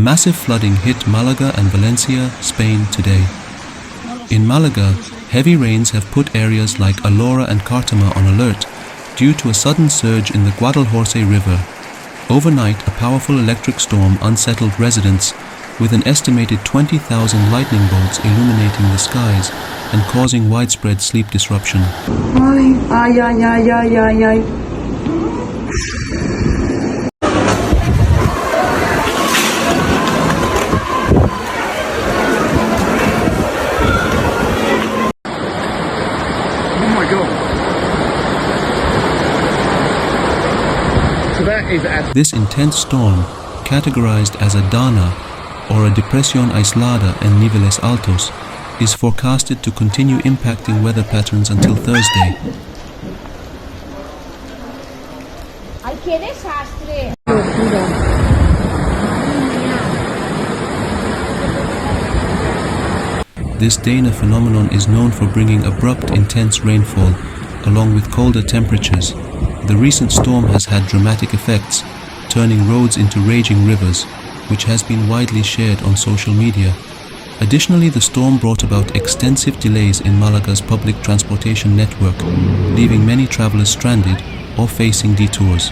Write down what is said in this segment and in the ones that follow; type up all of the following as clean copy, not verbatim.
Massive flooding hit Malaga and Valencia, Spain today. In Malaga, heavy rains have put areas like Alora and Cartama on alert due to a sudden surge in the Guadalhorce River. Overnight, a powerful electric storm unsettled residents, with an estimated 20,000 lightning bolts illuminating the skies and causing widespread sleep disruption. Ay, ay, ay, ay, ay, ay. Oh my God. So that is This intense storm, categorized as a Dana or a Depresión Aislada en Niveles Altos, is forecasted to continue impacting weather patterns until Thursday. ¡Ay, qué desastre! This Dana phenomenon is known for bringing abrupt, intense rainfall, along with colder temperatures. The recent storm has had dramatic effects, turning roads into raging rivers, which has been widely shared on social media. Additionally, the storm brought about extensive delays in Malaga's public transportation network, leaving many travelers stranded or facing detours.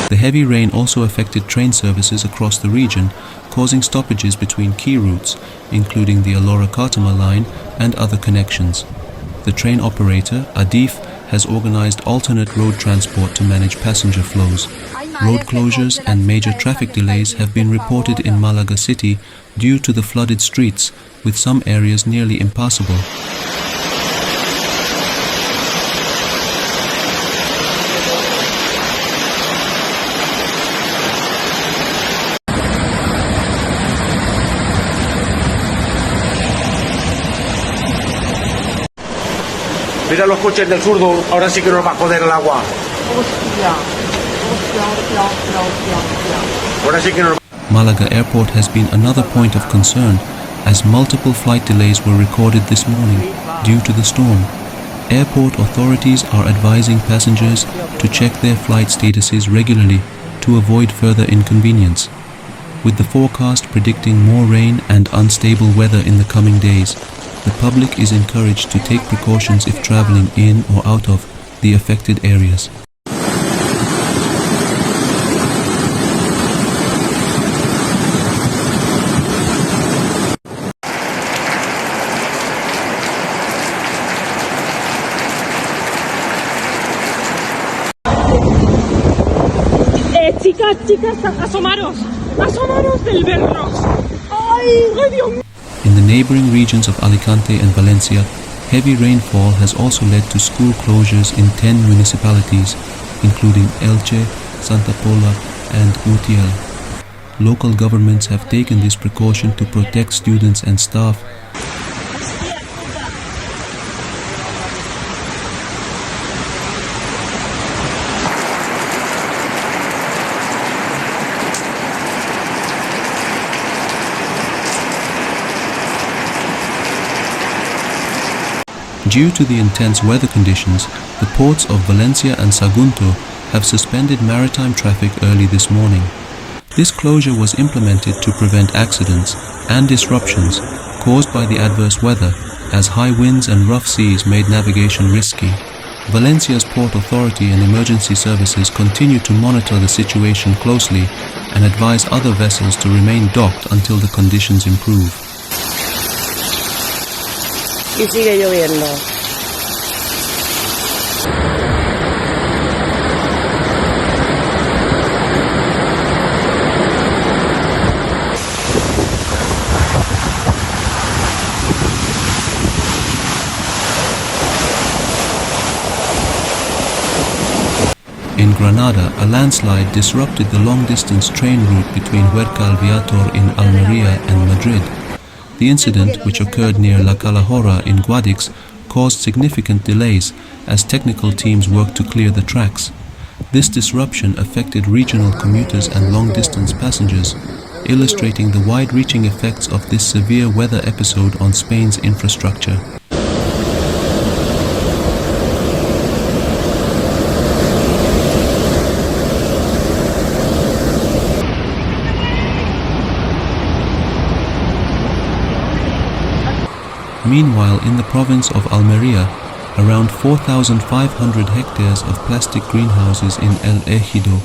The heavy rain also affected train services across the region, causing stoppages between key routes, including the Alora-Cartama line and other connections. The train operator, Adif, has organized alternate road transport to manage passenger flows. Road closures and major traffic delays have been reported in Malaga city due to the flooded streets, with some areas nearly impassable. Mira los coches del zurdo, ahora sí que nos va a joder el agua. Ahora sí que nos... Malaga Airport has been another point of concern, as multiple flight delays were recorded this morning due to the storm. Airport authorities are advising passengers to check their flight statuses regularly to avoid further inconvenience. With the forecast predicting more rain and unstable weather in the coming days, the public is encouraged to take precautions if traveling in or out of the affected areas. Chicas, asomaros del vernos. Ay, Dios mío. In the neighboring regions of Alicante and Valencia, heavy rainfall has also led to school closures in 10 municipalities, including Elche, Santa Pola, and Utiel. Local governments have taken this precaution to protect students and staff. Due to the intense weather conditions, the ports of Valencia and Sagunto have suspended maritime traffic early this morning. This closure was implemented to prevent accidents and disruptions caused by the adverse weather, as high winds and rough seas made navigation risky. Valencia's Port Authority and emergency services continue to monitor the situation closely and advise other vessels to remain docked until the conditions improve. Y sigue lloviendo. In Granada, a landslide disrupted the long-distance train route between Huerca Alviator in Almería and Madrid. The incident, which occurred near La Calahorra in Guadix, caused significant delays as technical teams worked to clear the tracks. This disruption affected regional commuters and long-distance passengers, illustrating the wide-reaching effects of this severe weather episode on Spain's infrastructure. Meanwhile, in the province of Almería, around 4,500 hectares of plastic greenhouses in El Ejido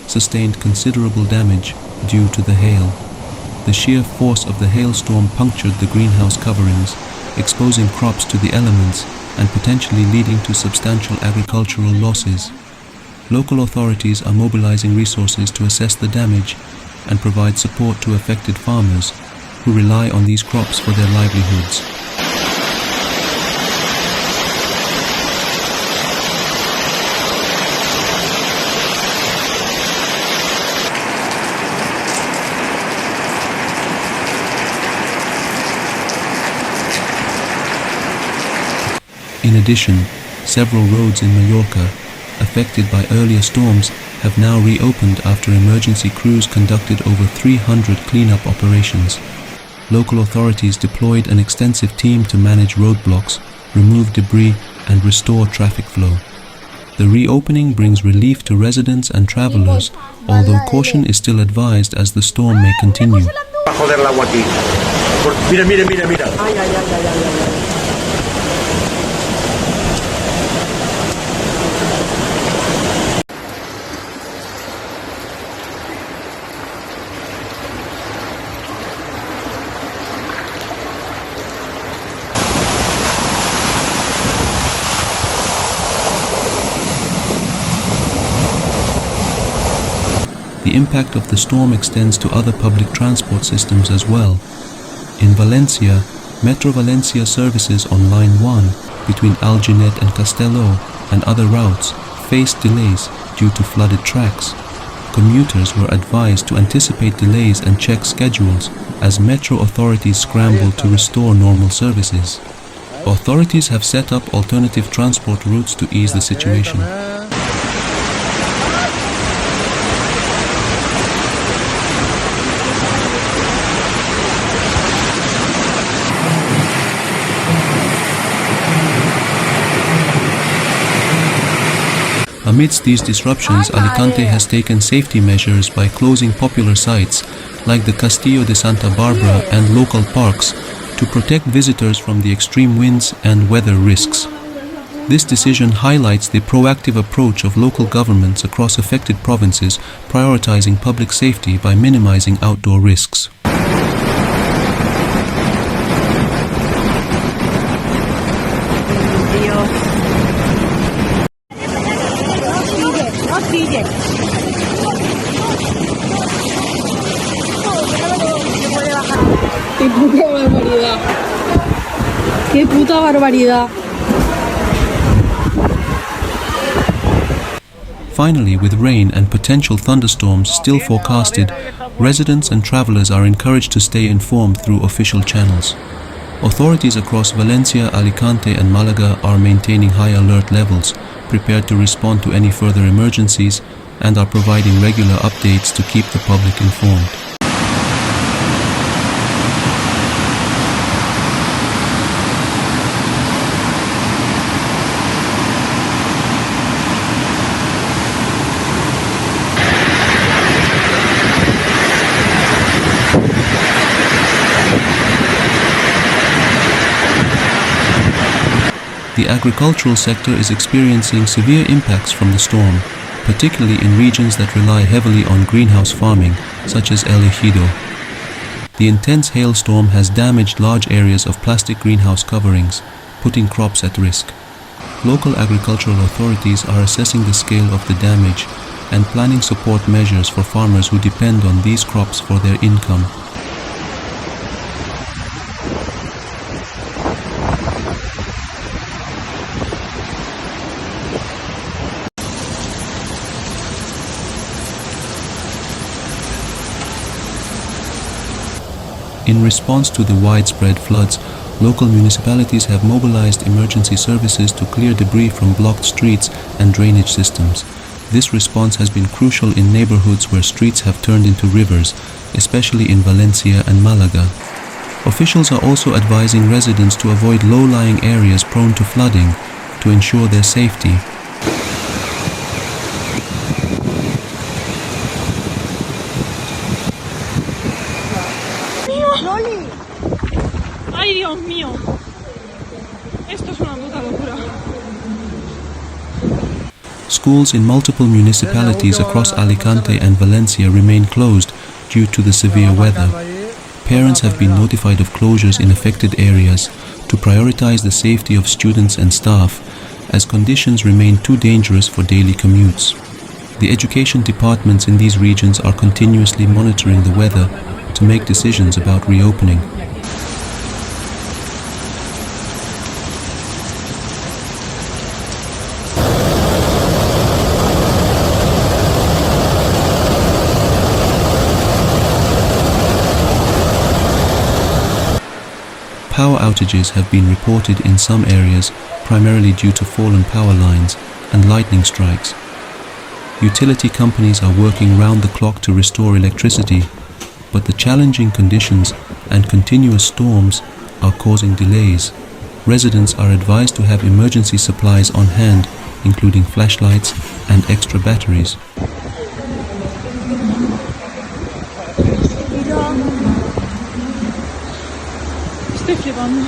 sustained considerable damage due to the hail. The sheer force of the hailstorm punctured the greenhouse coverings, exposing crops to the elements and potentially leading to substantial agricultural losses. Local authorities are mobilizing resources to assess the damage and provide support to affected farmers who rely on these crops for their livelihoods. In addition, several roads in Mallorca, affected by earlier storms, have now reopened after emergency crews conducted over 300 cleanup operations. Local authorities deployed an extensive team to manage roadblocks, remove debris, and restore traffic flow. The reopening brings relief to residents and travelers, although caution is still advised as the storm may continue. Va a joder el agua aquí. Mira, mira, mira, mira. Ay, ay, ay, ay, ay, ay. The impact of the storm extends to other public transport systems as well. In Valencia, Metro Valencia services on Line 1 between Alginet and Castelló and other routes faced delays due to flooded tracks. Commuters were advised to anticipate delays and check schedules as metro authorities scrambled to restore normal services. Authorities have set up alternative transport routes to ease the situation. Amidst these disruptions, Alicante has taken safety measures by closing popular sites like the Castillo de Santa Barbara and local parks to protect visitors from the extreme winds and weather risks. This decision highlights the proactive approach of local governments across affected provinces, prioritizing public safety by minimizing outdoor risks. ¡Qué puta barbaridad! ¡Qué puta barbaridad! Finally, with rain and potential thunderstorms still forecasted, residents and travelers are encouraged to stay informed through official channels. Authorities across Valencia, Alicante and Malaga are maintaining high alert levels, prepared to respond to any further emergencies, and are providing regular updates to keep the public informed. The agricultural sector is experiencing severe impacts from the storm, particularly in regions that rely heavily on greenhouse farming, such as El Ejido. The intense hailstorm has damaged large areas of plastic greenhouse coverings, putting crops at risk. Local agricultural authorities are assessing the scale of the damage and planning support measures for farmers who depend on these crops for their income. In response to the widespread floods, local municipalities have mobilized emergency services to clear debris from blocked streets and drainage systems. This response has been crucial in neighborhoods where streets have turned into rivers, especially in Valencia and Malaga. Officials are also advising residents to avoid low-lying areas prone to flooding to ensure their safety. ¡Ay, Dios mío! Esto es una puta locura. Schools in multiple municipalities across Alicante and Valencia remain closed due to the severe weather. Parents have been notified of closures in affected areas to prioritize the safety of students and staff, as conditions remain too dangerous for daily commutes. The education departments in these regions are continuously monitoring the weather to make decisions about reopening. Power outages have been reported in some areas, primarily due to fallen power lines and lightning strikes. Utility companies are working round the clock to restore electricity, but the challenging conditions and continuous storms are causing delays. Residents are advised to have emergency supplies on hand, including flashlights and extra batteries. Estoy flipando.